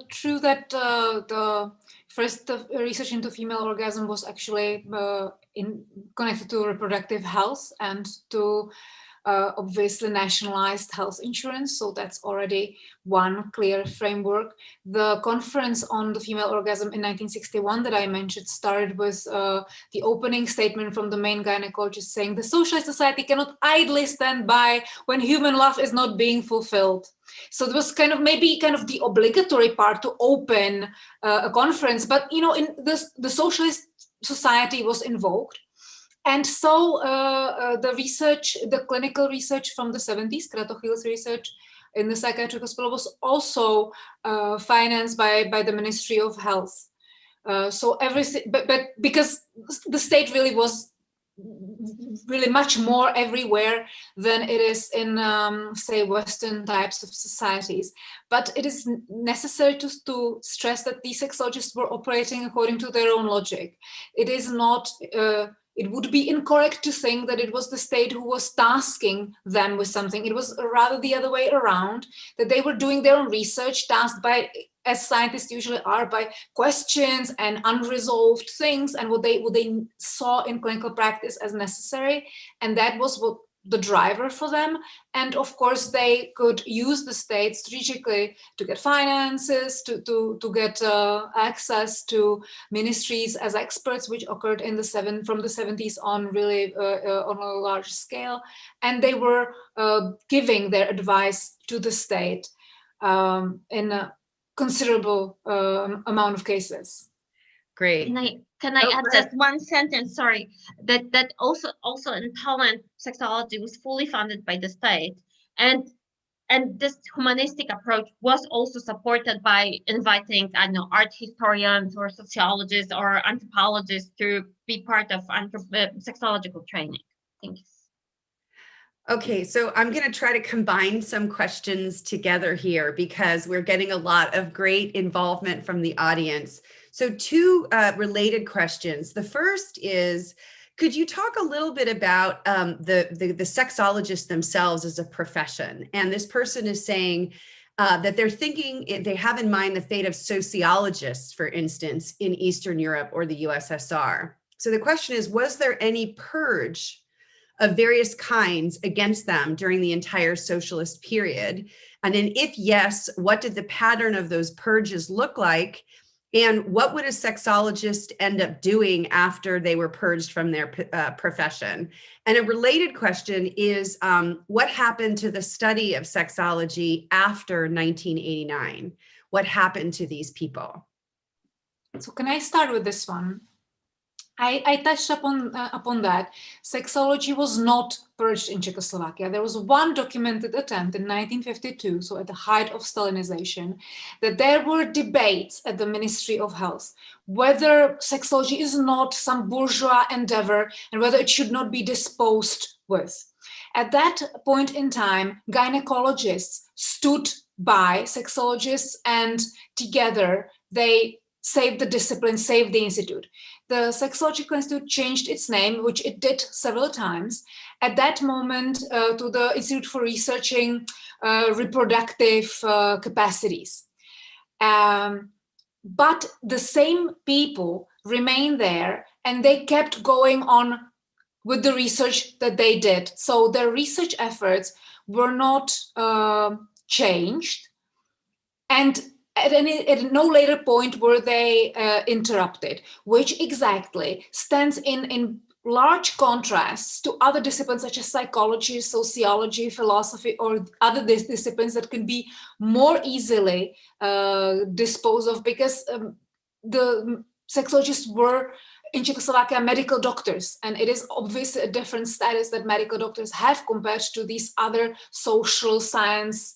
Speaker 3: true that the first research into female orgasm was actually connected to reproductive health and to obviously nationalized health insurance. So that's already one clear framework. The conference on the female orgasm in 1961 that I mentioned started with the opening statement from the main gynecologist saying the socialist society cannot idly stand by when human love is not being fulfilled. So it was maybe the obligatory part to open a conference, but in this, the socialist society was invoked. And so the clinical research from the 70s, Kratochvíl's research in the psychiatric hospital, was also financed by the Ministry of Health. So everything, but because the state really was really much more everywhere than it is in, say, Western types of societies. But it is necessary to stress that these sexologists were operating according to their own logic. It is not... it would be incorrect to think that it was the state who was tasking them with something. It was rather the other way around, that they were doing their own research, tasked by, as scientists usually are, by questions and unresolved things and what they saw in clinical practice as necessary. And that was what the driver for them. And of course, they could use the state strategically to get finances, to get access to ministries as experts, which occurred from the 70s on, really on a large scale. And they were giving their advice to the state in a considerable amount of cases.
Speaker 1: Great.
Speaker 2: Can I add just one sentence? Sorry, that also in Poland, sexology was fully funded by the state, and this humanistic approach was also supported by inviting, I know, art historians or sociologists or anthropologists to be part of sexological training. Thank you.
Speaker 1: Okay, so I'm going to try to combine some questions together here because we're getting a lot of great involvement from the audience. So two related questions. The first is, could you talk a little bit about the sexologists themselves as a profession? And this person is saying, that they're thinking, they have in mind the fate of sociologists, for instance, in Eastern Europe or the USSR. So the question is, was there any purge of various kinds against them during the entire socialist period? And then if yes, what did the pattern of those purges look like? And what would a sexologist end up doing after they were purged from their profession? And a related question is, what happened to the study of sexology after 1989? What happened to these people?
Speaker 3: So can I start with this one? I touched upon that. Sexology was not purged in Czechoslovakia. There was one documented attempt in 1952, so at the height of Stalinization, that there were debates at the Ministry of Health whether sexology is not some bourgeois endeavor and whether it should not be disposed with. At that point in time, gynecologists stood by sexologists, and together they saved the discipline, saved the institute. The Sexological Institute changed its name, which it did several times, at that moment to the Institute for Researching Reproductive Capacities. But the same people remained there, and they kept going on with the research that they did. So their research efforts were not changed, and at no later point were they interrupted, which exactly stands in large contrast to other disciplines such as psychology, sociology, philosophy, or other disciplines that can be more easily disposed of, because the sexologists were in Czechoslovakia medical doctors, and it is obviously a different status that medical doctors have compared to these other social science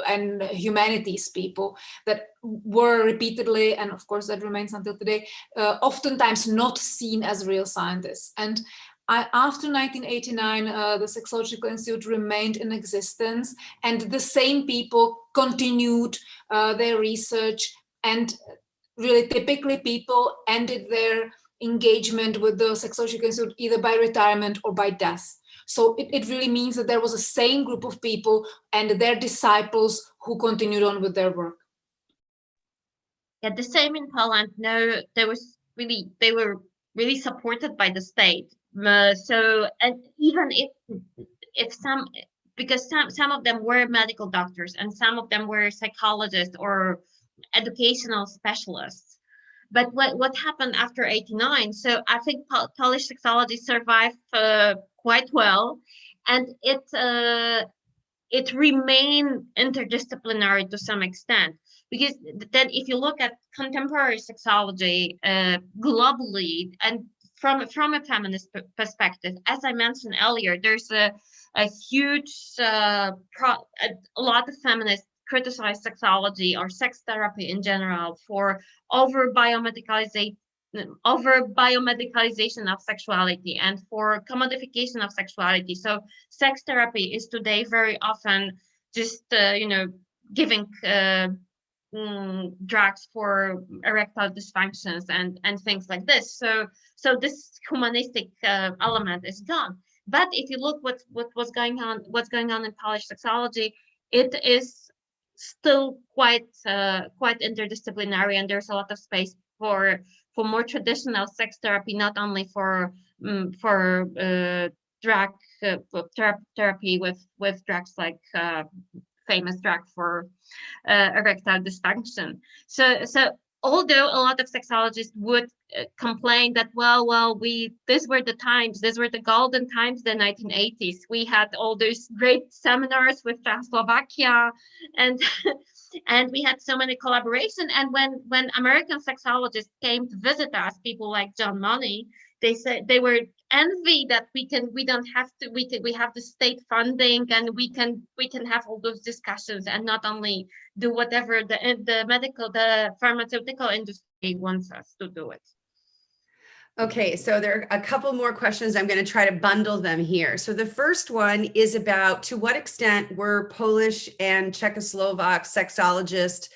Speaker 3: and humanities people that were repeatedly, and of course that remains until today, oftentimes not seen as real scientists. And after 1989, the Sexological Institute remained in existence, and the same people continued their research, and really typically people ended their engagement with the Sexological Institute either by retirement or by death. So it really means that there was a same group of people and their disciples who continued on with their work.
Speaker 2: Yeah, the same in Poland. No, they were really supported by the state. So, and even if some of them were medical doctors and some of them were psychologists or educational specialists. But what happened after 89? So I think Polish sexology survived quite well, and it remained interdisciplinary to some extent. Because then, if you look at contemporary sexology globally, and from a feminist perspective, as I mentioned earlier, there's a huge a lot of feminists criticize sexology or sex therapy in general for over biomedicalization of sexuality and for commodification of sexuality. So sex therapy is today very often just giving drugs for erectile dysfunctions and things like this. So this humanistic element is gone. But if you look what's going on in Polish sexology, it is still quite interdisciplinary, and there's a lot of space for more traditional sex therapy, not only for drug therapy with drugs like famous drug for erectile dysfunction. So although a lot of sexologists would complain that these were the golden times, the 1980s. We had all those great seminars with Czechoslovakia, and and we had so many collaboration. And when American sexologists came to visit us, people like John Money, they said they were envy that we have the state funding, and we can have all those discussions and not only do whatever the pharmaceutical industry wants us to do it.
Speaker 1: Okay, so there are a couple more questions. I'm going to try to bundle them here. So the first one is about, to what extent were Polish and Czechoslovak sexologists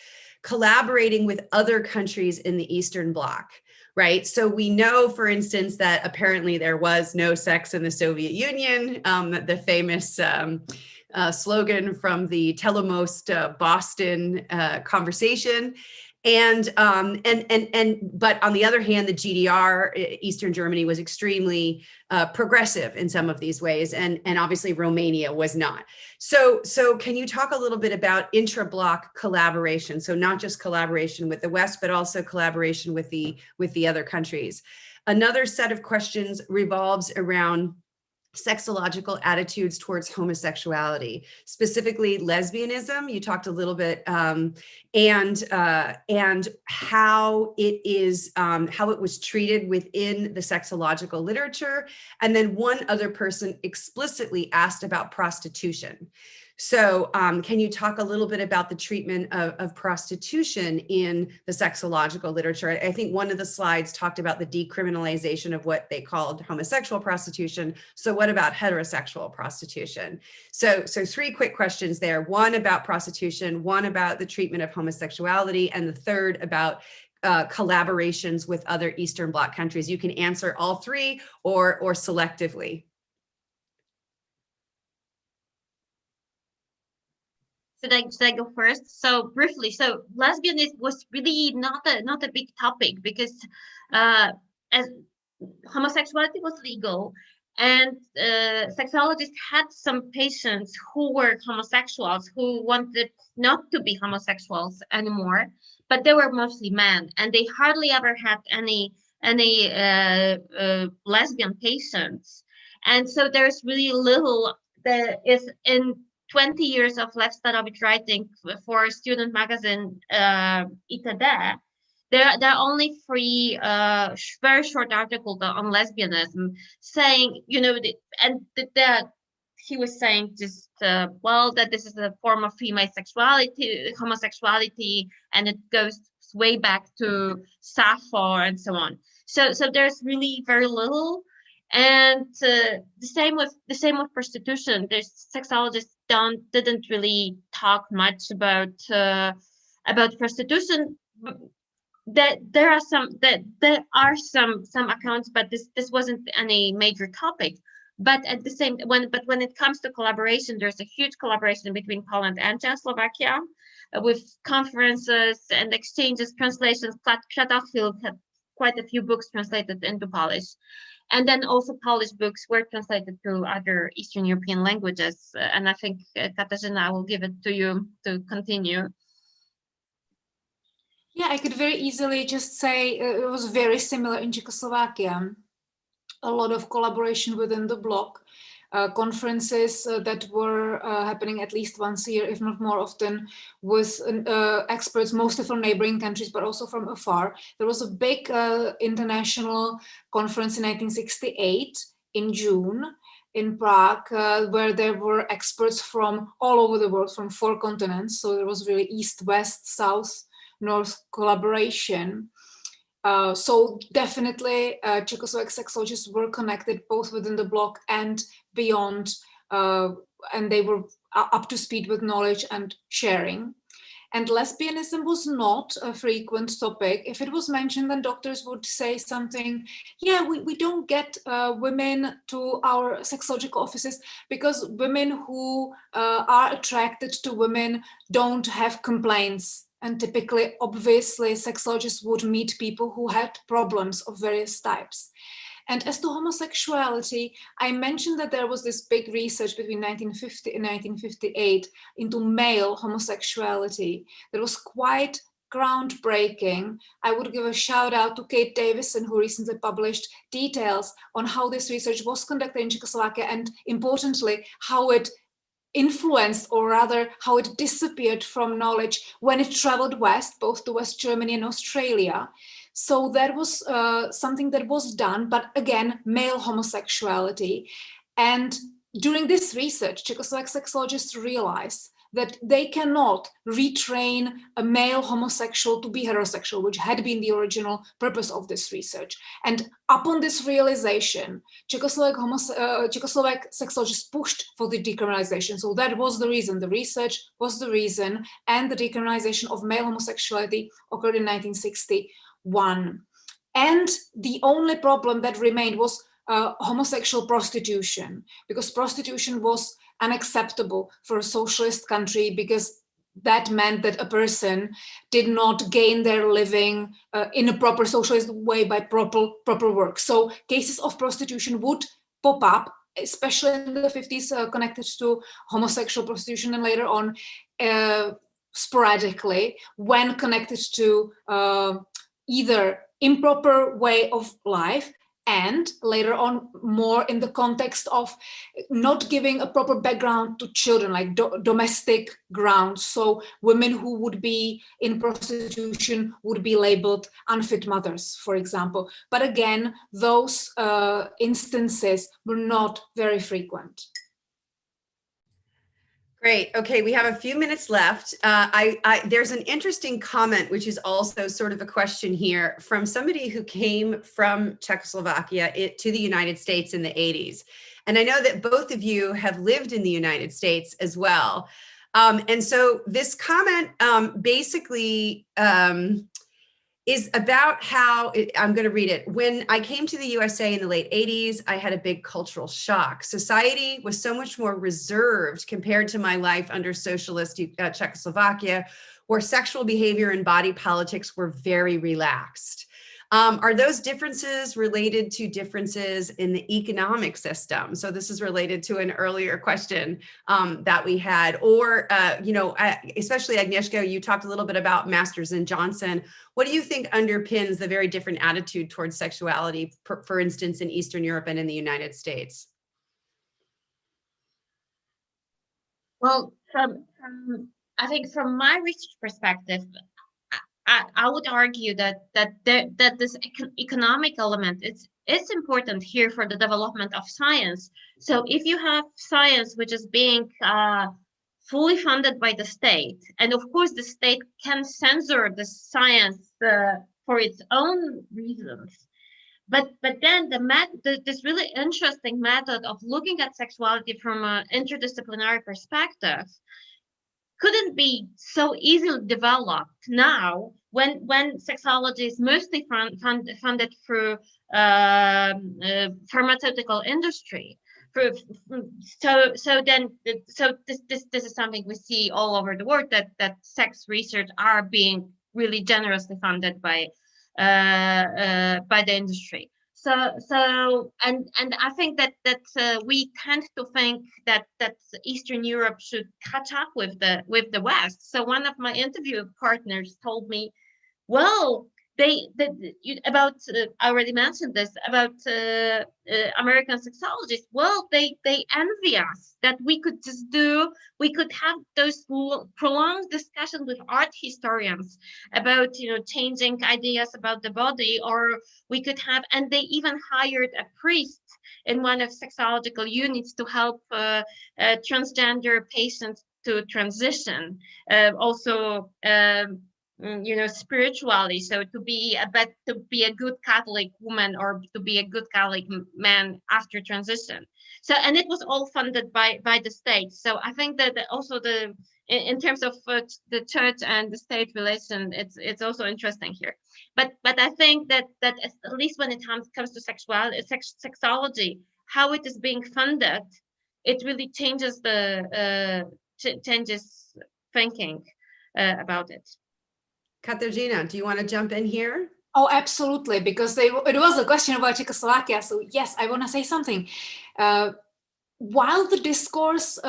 Speaker 1: collaborating with other countries in the Eastern Bloc, right? So we know, for instance, that apparently there was no sex in the Soviet Union, the famous slogan from the Telemost Boston conversation. But on the other hand, the GDR, Eastern Germany, was extremely progressive in some of these ways, and obviously Romania was not. So can you talk a little bit about intra-bloc collaboration? So not just collaboration with the West, but also collaboration with the other countries. Another set of questions revolves around sexological attitudes towards homosexuality, specifically lesbianism. You talked a little bit, and how it was treated within the sexological literature. And then one other person explicitly asked about prostitution. So can you talk a little bit about the treatment of prostitution in the sexological literature? I think one of the slides talked about the decriminalization of what they called homosexual prostitution. So what about heterosexual prostitution? So three quick questions there. One about prostitution, one about the treatment of homosexuality, and the third about collaborations with other Eastern Bloc countries. You can answer all three or selectively.
Speaker 2: Should I go first? So briefly, so lesbianism was really not a big topic, because as homosexuality was legal, and sexologists had some patients who were homosexuals who wanted not to be homosexuals anymore, but they were mostly men, and they hardly ever had any lesbian patients. And so there's really little that is in 20 years of left-Starovic writing for student magazine ITD. There are only three very short articles on lesbianism, saying, you know, he was saying just, well, that this is a form of female sexuality, homosexuality, and it goes way back to Sappho and so on. So there's really very little. And the same with prostitution. There's sexologists didn't really talk much about prostitution. There are some accounts, but this wasn't any major topic. But at the same when it comes to collaboration, there's a huge collaboration between Poland and Czechoslovakia, with conferences and exchanges, translations. Kratochwil had quite a few books translated into Polish. And then also Polish books were translated to other Eastern European languages. And I think, Kateřina, I will give it to you to continue.
Speaker 3: Yeah, I could very easily just say it was very similar in Czechoslovakia. A lot of collaboration within the bloc. Conferences that were happening at least once a year, if not more often, with experts, mostly from neighboring countries, but also from afar. There was a big international conference in 1968 in June in Prague, where there were experts from all over the world, from 4 continents. So there was really East, West, South, North collaboration. So definitely Czechoslovak sexologists were connected both within the bloc and beyond, and they were up to speed with knowledge and sharing. And lesbianism was not a frequent topic. If it was mentioned, then doctors would say something, yeah, we don't get women to our sexological offices because women who are attracted to women don't have complaints. And typically, obviously, sexologists would meet people who had problems of various types. And as to homosexuality, I mentioned that there was this big research between 1950 and 1958 into male homosexuality that was quite groundbreaking. I would give a shout out to Kate Davison, who recently published details on how this research was conducted in Czechoslovakia, and importantly, how it influenced, or rather how it disappeared from knowledge when it traveled west, both to West Germany and Australia. So that was something that was done, but again, male homosexuality. And during this research, Czechoslovak sexologists realized that they cannot retrain a male homosexual to be heterosexual, which had been the original purpose of this research. And upon this realization, Czechoslovak sexologists pushed for the decriminalization. So that was the reason, the research was the reason, and the decriminalization of male homosexuality occurred in 1961. And the only problem that remained was homosexual prostitution, because prostitution was unacceptable for a socialist country, because that meant that a person did not gain their living in a proper socialist way by proper work. So cases of prostitution would pop up, especially in the 50s, connected to homosexual prostitution, and later on sporadically when connected to either improper way of life, and later on more in the context of not giving a proper background to children, like domestic grounds. So women who would be in prostitution would be labeled unfit mothers, for example. But again, those instances were not very frequent.
Speaker 1: Great. Okay, we have a few minutes left. There's an interesting comment, which is also sort of a question here from somebody who came from Czechoslovakia to the United States in the 80s. And I know that both of you have lived in the United States as well. And so this comment basically is about how, I'm going to read it. When I came to the USA in the late 80s, I had a big cultural shock. Society was so much more reserved compared to my life under socialist Czechoslovakia, where sexual behavior and body politics were very relaxed. Are those differences related to differences in the economic system? So this is related to an earlier question that we had, or, especially Agnieszka, you talked a little bit about Masters and Johnson. What do you think underpins the very different attitude towards sexuality, for instance, in Eastern Europe and in the United States?
Speaker 2: Well, I think from my research perspective, I would argue that this economic element is important here for the development of science. So if you have science which is being fully funded by the state, and of course the state can censor the science for its own reasons, but then this really interesting method of looking at sexuality from an interdisciplinary perspective couldn't be so easily developed now when sexology is mostly funded through pharmaceutical industry. So this is something we see all over the world, that sex research are being really generously funded by the industry. So I think that we tend to think that Eastern Europe should catch up with the West. So one of my interview partners told me, well, I already mentioned this about American sexologists. Well, they envy us that we could have those prolonged discussions with art historians about changing ideas about the body, or we could have, and they even hired a priest in one of sexological units to help transgender patients to transition, spiritually, so to be a good Catholic woman or to be a good Catholic man after transition. So, and it was all funded by the state. So I think that also in terms of the church and the state relation, it's also interesting here. But I think that at least when it comes to sexology, how it is being funded, it really changes changes thinking about it.
Speaker 1: Kateřina, do you want to jump in here?
Speaker 3: Oh, absolutely, because it was a question about Czechoslovakia. So yes, I want to say something. While the discourse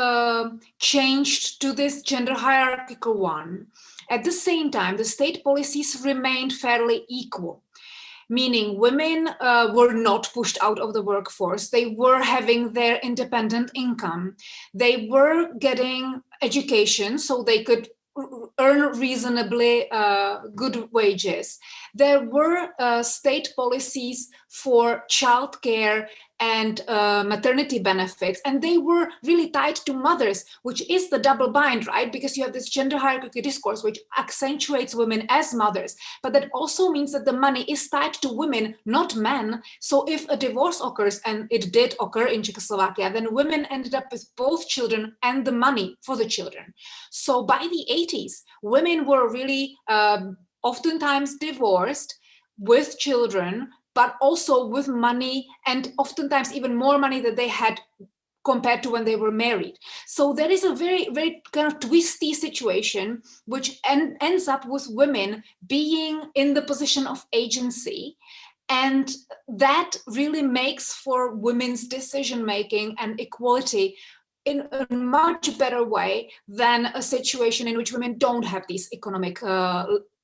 Speaker 3: changed to this gender hierarchical one, at the same time, the state policies remained fairly equal. Meaning women were not pushed out of the workforce. They were having their independent income. They were getting education so they could earn reasonably good wages. There were state policies for childcare and maternity benefits, and they were really tied to mothers, which is the double bind, right? Because you have this gender hierarchy discourse which accentuates women as mothers, but that also means that the money is tied to women, not men. So if a divorce occurs, and it did occur in Czechoslovakia, then women ended up with both children and the money for the children. So by the 80s, women were really oftentimes divorced with children, but also with money, and oftentimes even more money than they had compared to when they were married. So there is a very, very kind of twisty situation, which ends up with women being in the position of agency. And that really makes for women's decision-making and equality in a much better way than a situation in which women don't have these economic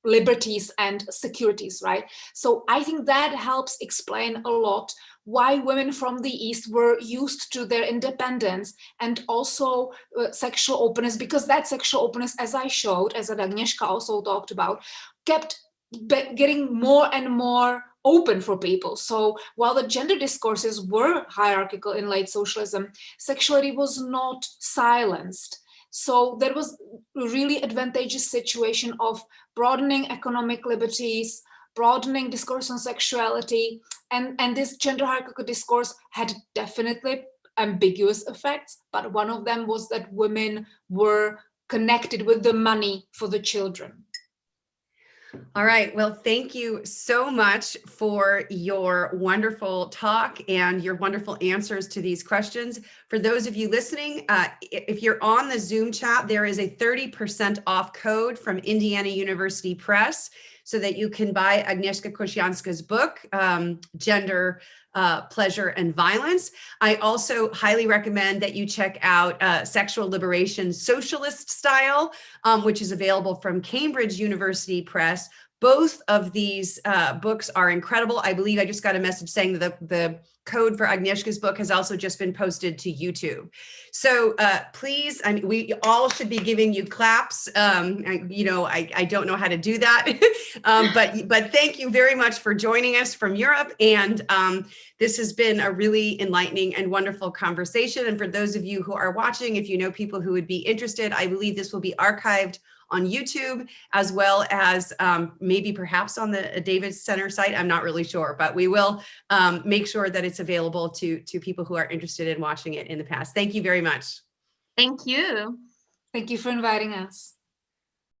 Speaker 3: liberties and securities, right? So I think that helps explain a lot why women from the East were used to their independence and also sexual openness, because that sexual openness, as I showed, as Agnieszka also talked about, kept getting more and more open for people. So while the gender discourses were hierarchical in late socialism, sexuality was not silenced. So there was a really advantageous situation of broadening economic liberties, broadening discourse on sexuality, and this gender hierarchical discourse had definitely ambiguous effects, but one of them was that women were connected with the money for the children.
Speaker 1: All right. Well, thank you so much for your wonderful talk and your wonderful answers to these questions. For those of you listening, if you're on the Zoom chat, there is a 30% off code from Indiana University Press so that you can buy Agnieszka Kościańska's book, Gender, Pleasure, and Violence. I also highly recommend that you check out Sexual Liberation Socialist Style, which is available from Cambridge University Press. Both of these books are incredible. I believe I just got a message saying that the code for Agnieszka's book has also just been posted to YouTube. So please, I mean, we all should be giving you claps. I don't know how to do that, but thank you very much for joining us from Europe. And this has been a really enlightening and wonderful conversation. And for those of you who are watching, if you know people who would be interested, I believe this will be archived on YouTube, as well as maybe perhaps on the Davis Center site. I'm not really sure, but we will make sure that it's available to people who are interested in watching it in the past. Thank you very much.
Speaker 2: Thank you.
Speaker 3: Thank you for inviting us.